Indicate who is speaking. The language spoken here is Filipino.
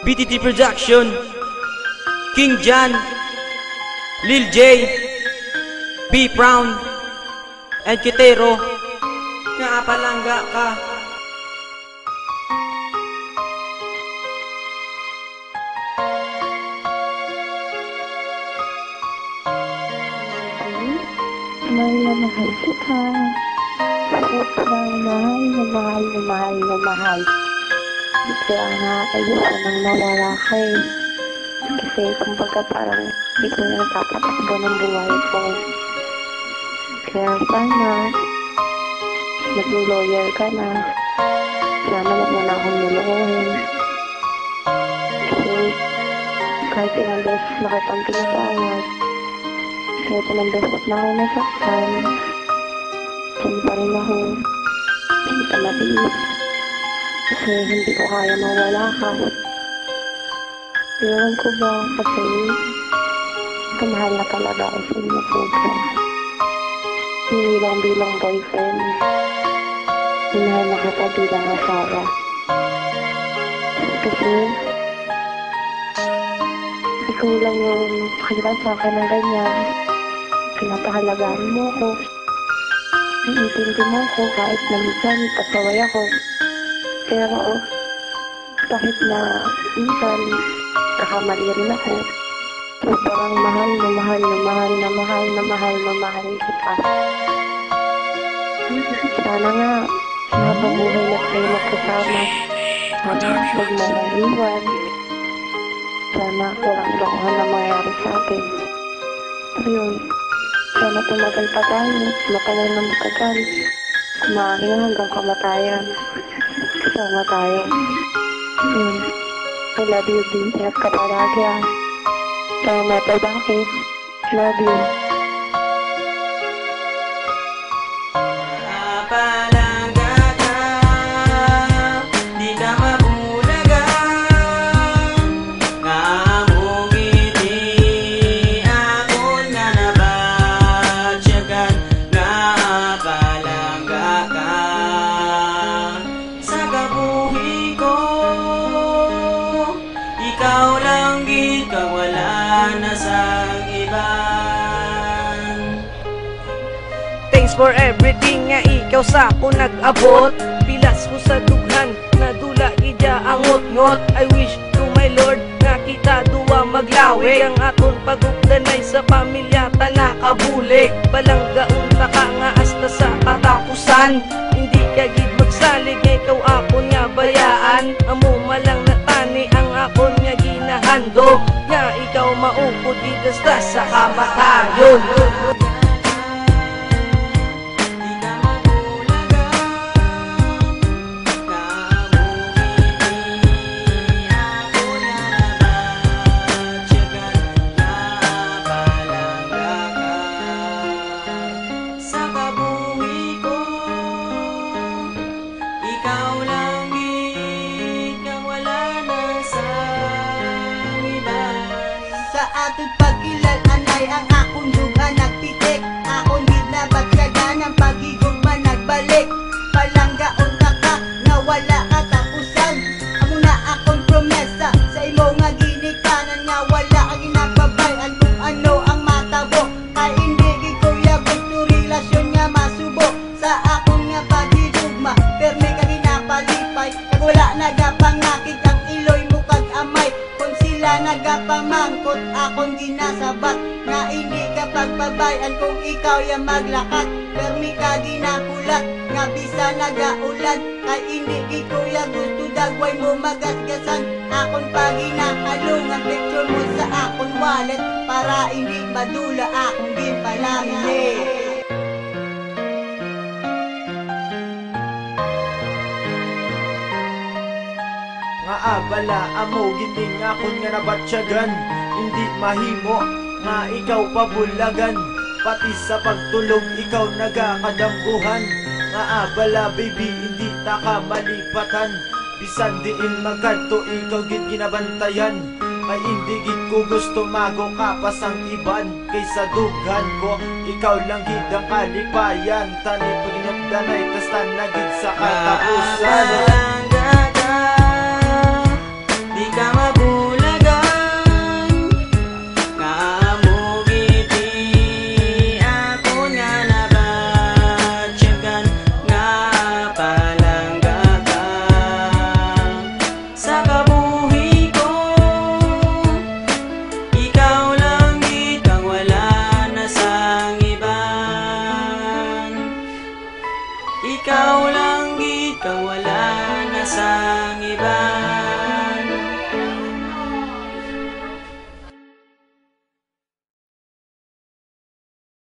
Speaker 1: BTT Production, King Jan, Lil J, B Brown, and Kitero. Nga palangga ka.
Speaker 2: Mahal na mahal kita. Sobrang mahal na mahal na mahal na mahal. Kaya nga ayoko nang mawala ka eh. Kasi kumbaga parang hindi ko na natatakbo ng buhay ko. Kaya sana mag-lawyer ka na. Sana wag mo na akong nuluhin. Kasi kahit ilang beses na kitang pinatawad, kahit ilang beses na ako nasaktan, dyan pa rin ako. Hindi ka matiis. Kasi hindi ko kaya mawala ka. Ewan ko ba kasi kamahal na talaga ako sa inyo sobra. Hindi lang bilang boyfriend. Minahal na kita bilang asawa. Kasi ikaw lang yung nakakita sa akin ng ganyan. Pinapahalagaan mo ko. Iintindi mo ko kahit na minsan pasaway ako. Pero kahit na minsan kakamali rin ako. Sobrang mahal na mahal na mahal na mahal na mahal na mahal kita. Sana nga habang buhay na tayo magkasama. Sana huwag mo nang iwan. Sana walang lokohan na mangyari sa atin. Ayun. Sana tumagal pa tayo. Matagal na matagal. Kumahing hanggang kamatayan. Kasama tayo. I love you, B. Ingat ka palagi ah. Kaya metal bakit? Love you.
Speaker 1: Palangga ka, di ka mabulagan. Nga mong ngiti ako na nabatsyagan. Nga palangga ka sa kabuhi ko. Ikaw lang gid ka, wala na sang iban.
Speaker 3: Thanks for everything nga ikaw sa ako nag-abot. Pilas ko sa dughan, nadula gidya ang ngot-ngot. I wish to my Lord nga kita duwa maglawi. Ang aton pagugdanay sa pamilya ta nakabulig. Balanggaon ta ka nga hasta sa katapusan. Hindi ka gid magsalig, ikaw ako nga bayaan. Amo malang natani ang akon nga ginahandog. Nga ikaw maupod gid hasta sa kamatayon.
Speaker 4: Sa ating pagkilal anay ang akong duga nagtitik. Akong gid na bagyagan ang pagigugma nagbalik. Palanggaon ka ka nga wala katapusan. Amo na akong promesa sa imo nga ginikanan nga wala ka ginapabayan kung ano ang matabo. Kay hindi gid ko gusto relasyon nga masubo. Sa akong nga pagigugma permi ka ginapalipay. Kag wala nagapangakit ang iloy mo kag amay. Kung sila nagapamangkot akong ginasabat nga hindi ka pagbabayan kung ikaw ya maglakat. Permi ka ginakulat nga bisa nagaulan. Kay hindi gid ko ya gusto dagway mo magasgasan. Akon pa ginahalong ang picture mo sa akong wallet para hindi madula akong ginpalamili.
Speaker 5: Nga abala amo gining akon nga nabatsyagan. Hindi mahimo nga ikaw pabulagan. Pati sa pagtulog ikaw nagakadambuhan. Nga abala baby hindi ta ka malipatan. Bisan diin magkanto ikaw gid ginabantayan. Kay hindi gid ko gusto mago ka pa sang iban. Kaysa dughan ko ikaw lang gid ang kalipayan. Tani paginupdanay tas tanagid sa katapusan.